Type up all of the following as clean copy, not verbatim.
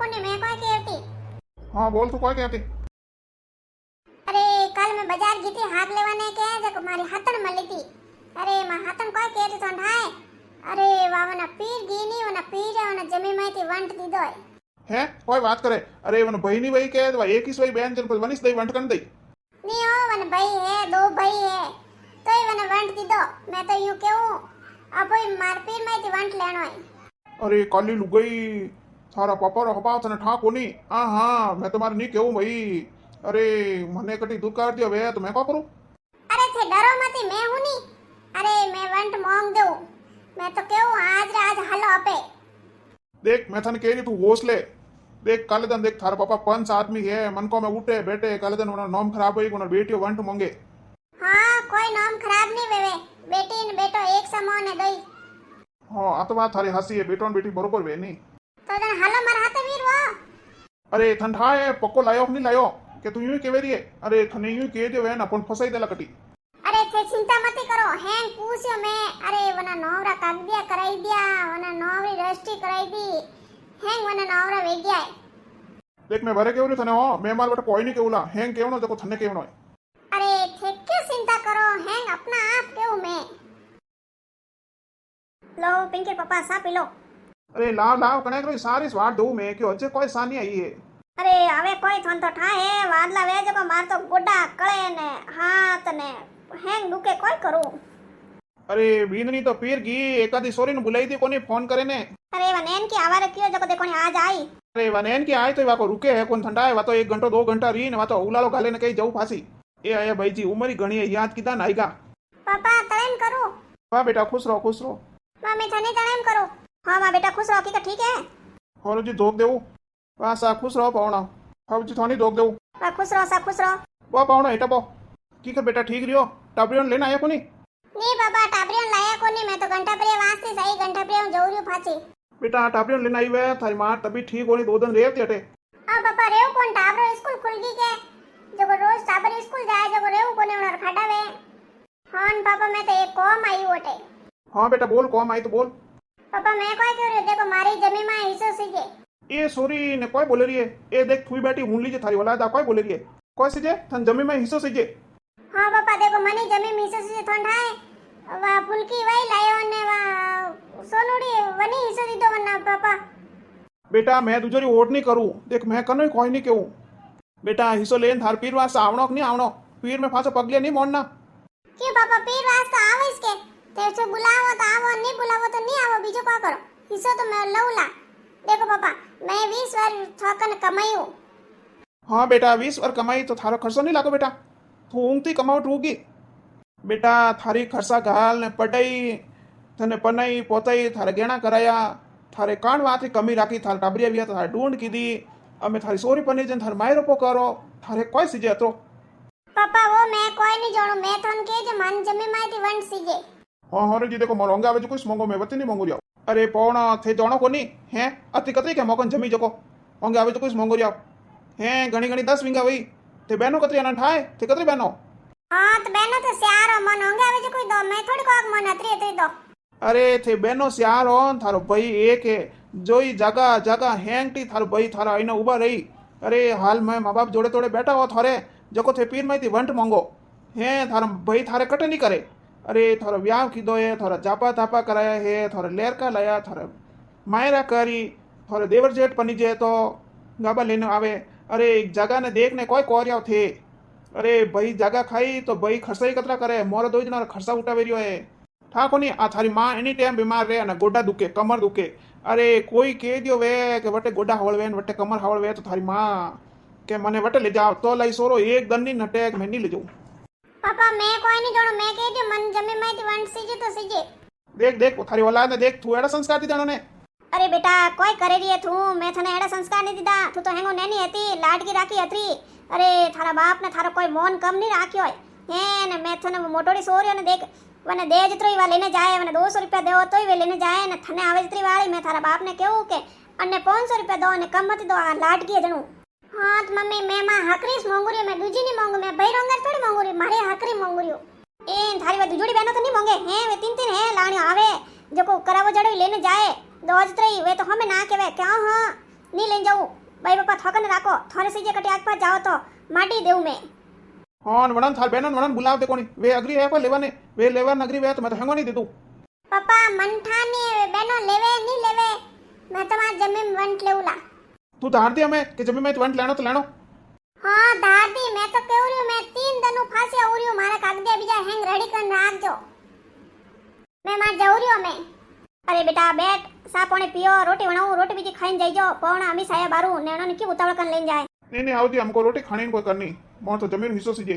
कोनी मैं कोई कहती। हाँ बोल तू कोई कहती। अरे कल मैं बाजार गई थी हाथ लेवाने के जको मारी हाथन मली थी। अरे मां हाथन कोई कहती तो ढाए। अरे वावना पीर गीनी वना पीर वना जमी माईती वंट दीदो है कोई बात करे। अरे वन भाई नहीं भाई के एक ही सही बहन जन वनिस दई वंट कर दई नहीं हो वन भाई है दो भाई है तो ही वना वंट दीदो। मैं तो यूं कहूं अब मार पीर माईती वंट लेनो है। अरे काली लुगई थारा पापा रो हपा तने ठा कोनी। हाँ हाँ मैं तुम्हारे नहीं कहूं भाई। अरे मने कटी दुकार दियो वे तो मैं क्या करूं। अरे थे डरो मती मैं हूं नी। अरे मैं वंट मांग दूं मैं तो कहूं आज हलो अपे। देख मैं थने कह रही तू होश ले। देख काले दिन देख थारा पापा 5 आदमी है मन को में उठे बैठे काले दिन उन्होंने नाम खराब हुई उन्होंने बेटियों वंट मांगे। हाँ कोई नाम खराब नहीं वेवे बेटी ने बेटो एक समान है दई। हाँ आ तो बात थारी हंसी है बेटो बेटी बरोबर वे नहीं। तो जन हलो मार हाथे वीर वो। अरे ठंडा है पक्को लायो नहीं लायो के तू यूं ही केवे रही है। अरे थने यूं कह दियो वे ना अपन फसाई देला कटी। अरे थे चिंता मत करो हैंग पूछो मैं। अरे वना नौरा कागदिया कराई दिया वना नौरी रजिस्ट्री कराई दी हैंग वना नौरा वे गया है। देख मैं भरे केवरी थने हो मैं मार बटे कोई नहीं केवला हैंग केवनो देखो थने केवनो है। अरे थे क्यों चिंता करो हैंग अपना आप क्यों मैं। लो पिंकी पापा सा पी लो। अरे लाव लाव कने करो सारी स्वाद दो मैं क्यों अजे कोई सानी आई है। अरे आवे कोई थन तो ठाए वादला वे जको मार तो गोडा कळे ने हाथ ने हैंग दुके कोई करू। अरे बीननी तो पीर गी एकादी सोरी ने बुलाई थी कोनी फोन करे ने। अरे वनेन की आवारे क्यों जको देखो आज आई। अरे वनेन की आए तो वाको रुके है कौन ठंडा है वा तो 1 घंटो 2 घंटा री ने वा तो उलालो गाले ने कहीं जाऊ फासी। ए आया भाई जी उमरी घणी है याद कीदा नाईगा। पापा तळेम करू। वाह बेटा खुश रहो खुश रहो। मम्मी थने तळेम करू। हां मां बेटा खुश रहो की ठीक है। और जी धोक देऊ वाह सा खुश रहो पावना। हाउ जी थानी धोक देऊ वाह खुश रहो सा खुश रहो। वाह पावना एटा बो की कर बेटा ठीक रियो टाबरियन लेना आया कोनी। नहीं बाबा टाबरियन लाया कोनी मैं तो घंटा प्रिय वास्ते सही घंटा प्रिय जौरियो फाची। बेटा टाबरियन लेना आई वे थारी मां तभी ठीक होनी 2 दिन रेवती हटे। हां पापा रेव कोन टाबरो स्कूल खुल गई के जको रोज टाबर स्कूल जाए जको रेव कोने उनर खडावे। हां पापा मैं तो एक कॉम आई होटे। हां बेटा बोल कौन आई तो बोल। पापा मैं कोई कह रही देखो मारी जमीन में हिस्सो सीजे। ए सोरी ने कोई बोले रही है ए देख थुई बैठी हुन लीजे थारी औलाद कोई बोले रही है कोई सीजे थन जमीन में हिस्सो सीजे। हां पापा देखो मनी जमीन में हिस्सो सीजे थन ठाए वा फुलकी वही लायो ने वा सोनुड़ी वनी हिस्सो दीदो वना पापा। बेटा मैं तुझरी वोट नहीं करूं देख मैं कनो कोई नहीं कहूं। बेटा हिस्सो लेन थार पीर वास्ते आवणो कि नहीं आवणो पीर में फासो पगले नहीं मोड़ना। क्यों पापा पीर वास्ते आवे इसके तेरे से बुलावो तो आवो नहीं बुलावो तो नहीं आवो बीजो क्या करो हिस्सो तो मैं लऊला। देखो पापा मैं 20 बार थकन कमाई हूं। हाँ बेटा 20 बार कमाई तो थारो खर्चो नहीं लागो बेटा तू ऊंगती कमावट होगी। बेटा थारी खर्चा घाल ने पढ़ाई थने पनाई पोताई थारे गेणा कराया थारे कान वाथी कमी राखी थार टाबरिया बिया थारे ढूंढ कीधी अमे थारी सोरी पनी जन थार मायरो पो करो थारे कोई सीजे अतो। पापा वो मैं कोई नहीं जोड़ू मैं थन के जे मन जमी माईती वंट सीजे। हाँ हाँ जी देखो मोर अंगा कुछ मंगो मैं वती नहीं मंगू रियो। अरे पौना थे जानो कोनी हैं अति कतरी के मोकन जमी जको अंगे आवे तो कुछ मंगो रियो हैं घणी घणी 10 विंगा वई ते बहनो कतरी अन ठाए ते कतरी बहनो। हां तो बहनो तो स्यारो मन अंगे आवे जो कोई दो मैं थोड़ी कोक मन अतरी अतरी दो। अरे थे बहनो स्यार हो थारो भाई एक है जोई जगह जगह हैंगटी थारो भाई थारा आईना उबा रही। अरे हाल में माँ बाप जोड़े तोड़े बैठा हो थारे जको थे पीर में थी वंट मांगो हैं थारा भाई थारे कटे नहीं करे। अरे थारा ब्याह कीधो है थारा जापा तापा कराया है थारा लेरका लाया थारा मायरा करी थारे देवर जेठ पनी जे तो गाबा लेने आवे। अरे एक जगह ने देखने कोई कोरिया थे। अरे भाई जगह खाई तो भाई खर्चा ही कतरा करे मोरा 2 जना खर्चा उठावे रियो है ठाको नहीं आ थारी मां एनी टाइम बीमार रहे ना गोडा दुखे कमर दुखे। अरे कोई कह दियो वे के वटे गोडा हवलवे वटे कमर हवलवे तो थारी मां के मने वटे ले जाओ तो लाई सोरो एक दन नहीं नटे मैं नहीं ले जाऊं। पापा मैं कोई नहीं जोड़ू मैं कह दियो मन जमी माईती वंट सीजे तो सीजे। देख देख थारी औलाद ने देख तू एड़ा संस्कार दी जानो ने। अरे बेटा कोई करे रही है तू मैं थने एड़ा संस्कार नहीं दीदा तू तो हेंगो नैनी हती लाडकी राखी हतरी। अरे थारा बाप ने थारो कोई मोन कम नहीं राख्यो है ने मैं थने मोटोड़ी सोरियो ने देख वने दे जतरी वा लेने जाए वने 200 रुपया देओ तोय वे लेने जाए ने थने आवे जतरी वाली मैं थारा बाप ने कहूं के अन्ने 500 रुपया दो ने कम मत दो लाडकी है जणू। हां तो मम्मी मैं मां हकरीस मांगुरी मैं दूजी नहीं मांगू मैं भाई रोंगर थोड़ी मांगुरी मारे हकरी मांगुरी ए थारी वा दूजोड़ी बहनो तो नहीं मांगे हैं वे 3 है लाणी आवे जको करावो जड़ो लेने जाए दो जतरी वे तो हमें ना केवे क्या हां નહીં લઈને જાઉં ભાઈ પપ્પા થોકને રાખો થોરે સીજે કટી આગ પર જાઓ તો માટી દેવું મેં હા વણન થાર બેન વણન બોલાવતે કોની વે અગ્રી હે પર લેવાને વે લેવા નગરી વે તો મેં તો હેંગો નહીં દીધું પપ્પા મનઠાની બેનો લેવે નહીં લેવે મેં તમાર જમીન વંટ લેવલા તું ધારતી અમે કે જમી મેં વંટ લેણો તો લેણો હા દાદી મેં તો કેવર્યું મેં 3 દનું ફાંસી આવર્યું મારા કાગદે બીજા હેંગ રેડી કરીને રાખજો મેં માર જવર્યો મેં અરે બેટા બેટ સા પાણી પીઓ રોટી બનાવું રોટી બીજી ખાઈને જઈજો પવણા અમી સાયા બારું નેણો ને કી ઉતાવળ કરીને લઈને જાય નહીં નહીં આવતી हमको रोटी खाने को करनी मोर तो जमीन हिस्सो सीजे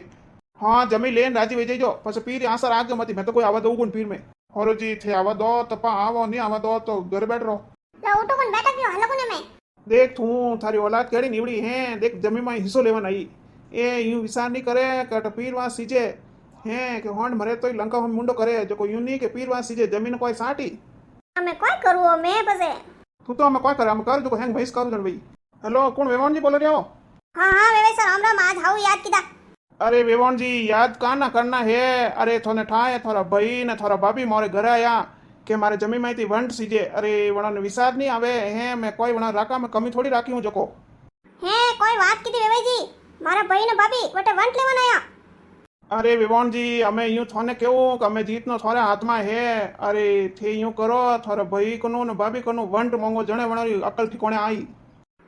हाँ जमीन लेन राजी वे जइजो પછી પીર આસર આગજો મતી મેં તો કોઈ આવા દઉં કોણ પીર મેં હોરોજી થે આવા દો તપા આવો નહીં આવા દો તો ઘર બેઠ રહો લે ઉઠો કોણ બેટા ગયો હાલો કોને મેં देख તું थारी औलाद केड़ी निवड़ी है देख जमीन में हिस्सो लेवन आई ए यूं विचार नहीं करे कि पीर वहां सीजे हैं कि होंड मरे तो लंका हम मुंडो करे जो कोई यूं नहीं कि पीर वहां सीजे जमीन कोई साटी અમે કોઈ કરવો મેં બસે તું તો અમે કોઈ કરે અમે कर जो हैंग भैंस करू जन भाई हेलो कौन वेवान जी बोल रहे हो હા હા વેવે સર રામ રામ આજ હાઉ યાદ કીધા अरे वेवान जी याद काना करना है अरे थोने ठाए थोड़ा भाई ने थोड़ा भाभी मोरे घर आया કે મારે જમીનમાંથી વંટ સીજે અરે વણાને વિસાદ નહીં આવે હે મેં કોઈ વણા રાખા મેં કમી થોડી રાખી હું જોકો હે કોઈ વાત કીધી વેવેજી મારા ભાઈ ને ભાભી વટે વંટ લેવાના આયા અરે વિવાનજી અમે यूं થોને કેવું કે અમે જીતનો થોરે હાથમાં હે અરે થે यूं કરો થોરે ભાઈ કોનું ને ભાભી કોનું વંટ માંગો જણે વણારી અકલ ઠીકોણે આવી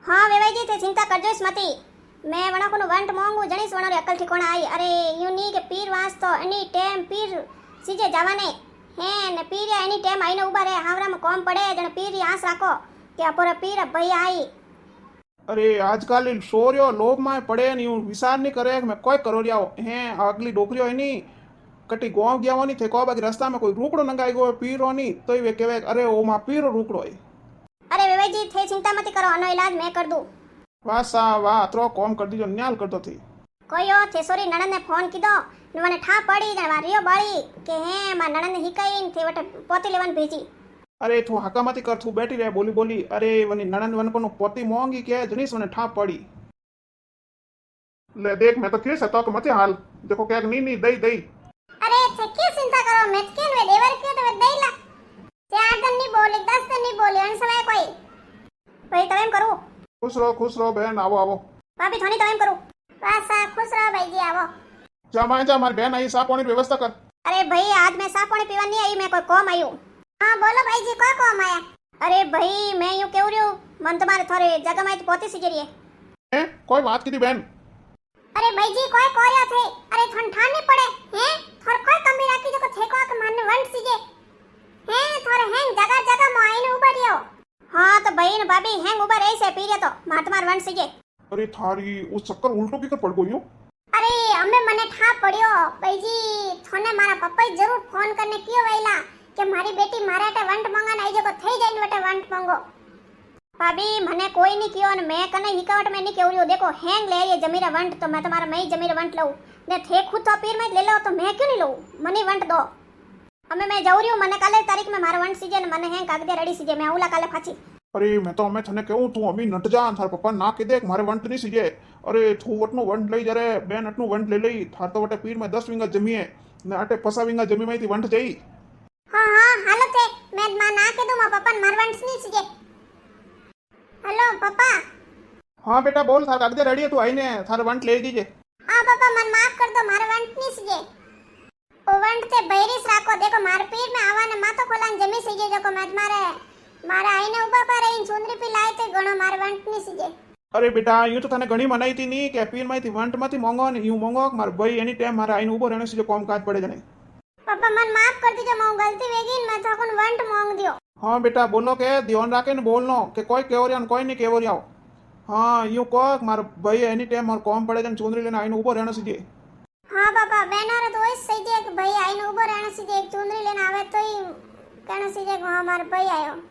હા વેવેજી તે ચિંતા કરજો સ્મતી મેં વણાકોનું વંટ માંગુ જણીસ વણારી અકલ ઠીકોણે આવી અરે યુ ની કે પીર વાસ તો એની ટેમ પીર સીજે જવાને હે ને પીરે એની ટેમ આઈને ઉભા રહે હાવરામાં કોમ પડે જણે પીરી આસ રાખો કે અપોરા પીર ભાઈ આવી અરે આજકાલ શોર્યો લોભમાં પડે ને यूं વિચાર નહીં કરે કે મેં કોઈ કરો રહ્યો હે આગલી ડોકરીઓ એની કટી ગોવ ગયા હોની થે કો બાકી રસ્તામાં કોઈ રૂકડો નંગાઈ ગયો પીરો ની તોય વે કહેવાય અરે ઓ માં પીરો રૂકડો હે અરે વેવેજી થે ચિંતા મત કરો આનો ઈલાજ મેં કર દઉં વાહ સા વાહ ત્રો કોમ કરી દીજો ન્યાલ કરતો થી કોયો થેસોરી નણંદને ફોન કીધો ને મને ઠા પડી જણ વારિયો બાળી કે હે માં નણંદ હિકાઈન થે વટે પોતી લેવાનું ભેજી અરે તું હાકામાંથી કર તું બેઠી રહે બોલી બોલી અરે વની નણંદ વનકોનું પોતી મોંગી કે જણીસ મને ઠા પડી ले देख मैं तो क्यों सता मत हाल देखो क्या नहीं नहीं दई दई अरे ते क्यों चिंता करो मैं के वे देवर के तो देला 4 दिन नहीं बोली 10 दिन नहीं बोली अन समय कोई भाई तवेम करू खुश रहो बहन आवो आवो भाभी थोनी तवेम करू बस खुश रहो भाई जी आवो जा मार बहन आई सा पानी व्यवस्था कर अरे भाई आज मैं सा पानी पीवा नहीं आई मैं कोई कॉम आयू हां बोलो भाई जी को कॉम आया अरे भाई मैं यूं केव रही मन तुम्हारे थोड़े जगह में पोती सी जरिए हैं कोई बात की थी बहन अरे भाई जी कोई कोरिया थे अरे ठंडा नहीं पड़े हैं थोर कोई कमी राखी जो थे को के माने वंट सीजे हैं थोर हैंग जगह जगह में आईने उभा रियो हां तो भाई ने भाभी हैंग उभा रही से पीरे तो मातमार वंट सीजे अरे थारी उस चक्कर उल्टो की कर पड़ गई हूं अरे अम्मे मने ठा पड़ियो भाई जी थोने मारा पप्पा जरूर फोन करने कियो वेला કે મારી બેટી મારા માટે વંટ માંગા ના જો થઈ જાય ને વટે વંટ માંગો ભાભી મને કોઈ ની કયો ને મેં કને હિકાવટ મેં ની કેવર્યો દેખો હેંગ લે રે જમીરા વંટ તો મેં તમારા મેં જમીરા વંટ લઉં ને થે ખુદ તો પીર માં લે લો તો મેં ક્યું ની લઉં મને વંટ દો અમે મેં જવર્યું મને કાલે તારીખ में મારા વંટ સીજે ને મને હેંગ કાગદે રેડી સીજે મેં આઉલા કાલે પાછી अरे मैं तो मैं थने कहूं तू अमी नट जा थार पप्पा ना के देख मारे वंट नहीं सीजे अरे तू वटनो वंट लई जरे बेन अटनो वंट ले लई थार तो वटे पीर में 10 वींगा जमी है ने आटे पसा वींगा जमी में थी वंट जई हां हां हालो थे मैं मां ना के दो मां पप्पा मार वंट नहीं सीजे हेलो पप्पा हाँ बेटा बोल थार कागदे रेडी है तू आई ने थार वंट ले दीजिए हां पप्पा मन माफ कर दो मारा वंट नहीं सीजे ओ वंट ते बैरिस राखो देखो मार पीर में आवा ने मातो खोलान जमी सीजे जो को मत मारे मारा आईने उबा पर इन सुंदरी पी लाए ते गणो मार वंट नहीं सीजे अरे बेटा यूं तो थाने घणी मनाई थी नहीं के पीर में थी वंट में थी मांगो ने यूं मांगो मार भाई एनी टाइम मारा आईने उबो रहने से जो काम काज पड़े जने पापा मन माफ कर दीजिए मैं गलती वेगी मैं तो कोन वंट मांग दियो हाँ बेटा बोलो के ध्यान राखे ने बोलनो के कोई केवरिया ने कोई नहीं केवरिया हाँ यूं को मार भाई एनी टाइम मार काम पड़े जने चुंदरी लेने आईने उबो रहने से हां पापा बेनारे तो इस सही जे कि भाई आईने उबो रहने से एक चुंदरी लेने आवे तो ही कहने से जे हां मार भाई आयो